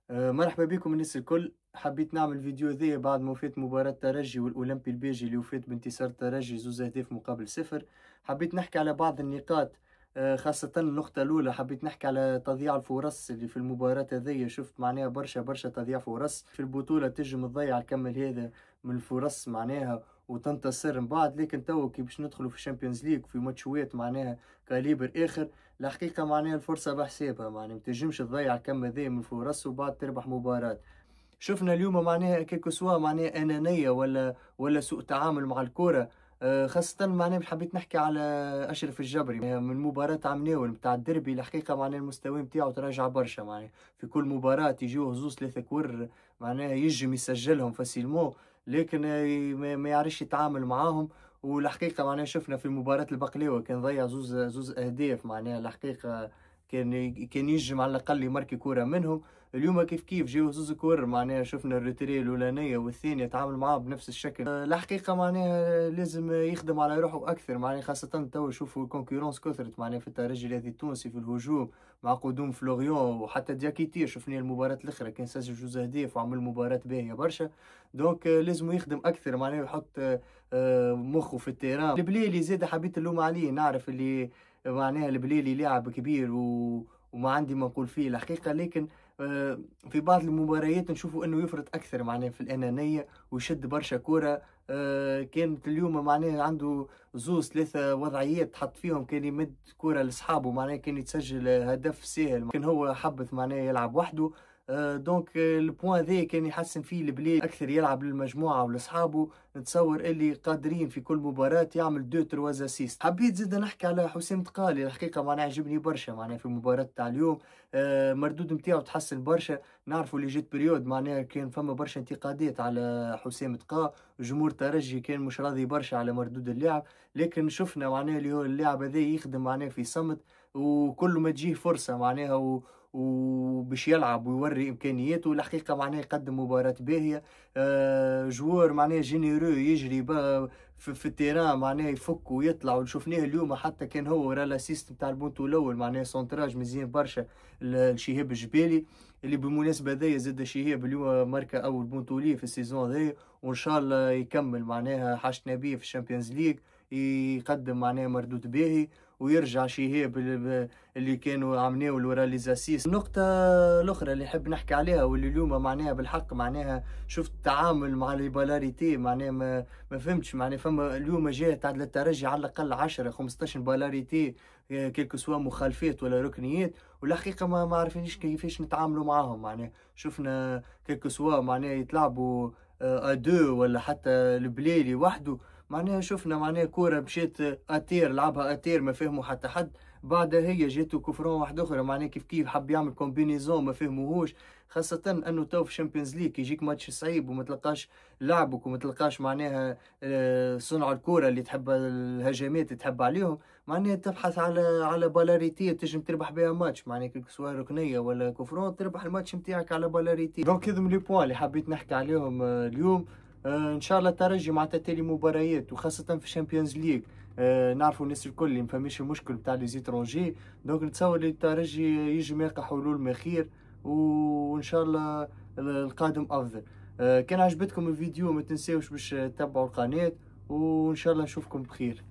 مرحبا بكم الناس الكل. حبيت نعمل فيديو ذي بعد ما وفات مباراة الترجي والأولمبي البيجي اللي وفات بانتصار الترجي 2 أهداف مقابل 0. حبيت نحكي على بعض النقاط. خاصة النقطة الأولى حبيت نحكي على تضييع الفرص اللي في المباراة هذيا. شفت معناها برشا تضييع فرص في البطولة، تنجم تضيع الكمل هذا من الفرص معناها وتنتصر من بعد، لكن تو كي باش ندخلوا في الشامبيونز ليج في ماتشوات معناها كاليبر آخر. الحقيقة معناها الفرصة بحسابها، معناها متنجمش تضيع الكم هذا من الفرص وبعد تربح مباراة. شفنا اليوم معناها كيكو سوا معناها أنانية ولا سوء تعامل مع الكرة. خاصة معناها حبيت نحكي على أشرف الجبري من مباراة عمناول متاع الدربي. الحقيقة معناها المستوى متاعو تراجع برشا، معناها في كل مباراة يجيوه زوز 3 كور معناها يجم يسجلهم فاسيلمون، لكن ما يعرفش يتعامل معاهم. والحقيقة معناها شفنا في مباراة البقلاوة كان ضيع زوز أهداف، معناها الحقيقة كان يجم على الأقل يماركي كورة منهم. اليوم كيف جاو 2 كور معناها شفنا الروتري الأولانية والثانية تعامل معاه بنفس الشكل. الحقيقة معناها لازم يخدم على روحه أكثر، معناها خاصة تو شوفوا الكونكورونس كثرت معناها في الترجي الذي التونسي في الهجوم مع قدوم فلوريون وحتى دياكيتير. شفنا المباراة الأخرى كان سجل 2 أهداف وعمل مباراة باهية برشا. دونك لازم يخدم أكثر معناها ويحط مخه في التيران. البليلي زاد حبيت اللوم عليه، نعرف اللي معناها البليلي لاعب كبير وما عندي ما نقول فيه الحقيقة، لكن في بعض المباريات نشوفوا انه يفرط اكثر معناها في الانانيه ويشد برشا كوره. كانت اليوم معناها عنده 2 3 وضعيات حط فيهم، كان يمد كوره لاصحابه معناها كان يتسجل هدف سهل، لكن هو حبث معناها يلعب وحده. دونك البوان ذا كان يحسن فيه البلاد اكثر، يلعب للمجموعه ولاصحابه. نتصور اللي قادرين في كل مباراه يعمل 2 3 اسيست. حبيت زيد نحكي على حسام تقالي، الحقيقه معناها عجبني برشا معناها في المباراه تاع اليوم. مردود نتاعو تحسن برشا. نعرفوا اللي جات بريود معناها كان فما برشا انتقادات على حسام تقا، جمهور الترجي كان مش راضي برشا على مردود اللعب، لكن شفنا معناها اللي هو اللاعب هذا يخدم معناها في صمت، وكل ما تجيه فرصة معناها وباش يلعب ويوري امكانياته. الحقيقه معناه يقدم مباراه باهيه. جوار معناه جينيرو يجري في التيران معناه يفك ويطلع، وشفناه اليوم حتى كان هو ورا الاسيست نتاع البونتو الاول معناه سونتراج مزيان برشا لشهاب الجبالي، اللي بالمناسبه ذي زاد شهاب اليوم ماركا اول بونتولي في السيزون ذي، وان شاء الله يكمل معناها حاجتنا بيه في الشامبيونز ليج، يقدم معناها مردود باهي ويرجع شهاب اللي كانوا عملوا ورا لي زاسيس. النقطة الأخرى اللي نحب نحكي عليها واللي اليوم معناها بالحق معناها شفت التعامل مع لي بالاريتي معناها ما فهمتش معناها. فما اليوم جاء تعدل الترجي على الأقل 10 15 بالاريتي كيلكو سوا مخالفات ولا ركنيات، والحقيقة ما عرفنيش كيفاش نتعاملوا معاهم. معناها شفنا كيلكو سوا معناها يتلعبوا ادو ولا حتى البليلي وحده، معناها شفنا معناها كورة مشيت اتير لعبها اتير ما فهموا حتى حد، بعدها هي جاتو كفرون واحد اخرى معناها كيف حب يعمل كومبينيزون ما فهموهوش. خاصة انه تو في الشامبيونز ليج يجيك ماتش صعيب وما تلقاش لعبك وما تلقاش معناها صنع الكورة اللي تحب الهجمات اللي تحب عليهم، معناها تبحث على بالاريتي تنجم تربح بها ماتش، معناها سواء ركنية ولا كفرون تربح الماتش نتاعك على بالاريتي. دونك هذم لي بوان اللي حبيت نحكي عليهم اليوم. ان شاء الله الترجي مع تالي مباريات وخاصه في الشامبيونز ليج. نعرفوا الناس الكل اللي ما فماش المشكل بتاع لي زيترونجي، دونك نتصور اللي الترجي يجي يلقى حلول ما خير، وان شاء الله القادم افضل. كان عجبتكم الفيديو ما تنساوش باش تتبعوا القناه، وان شاء الله نشوفكم بخير.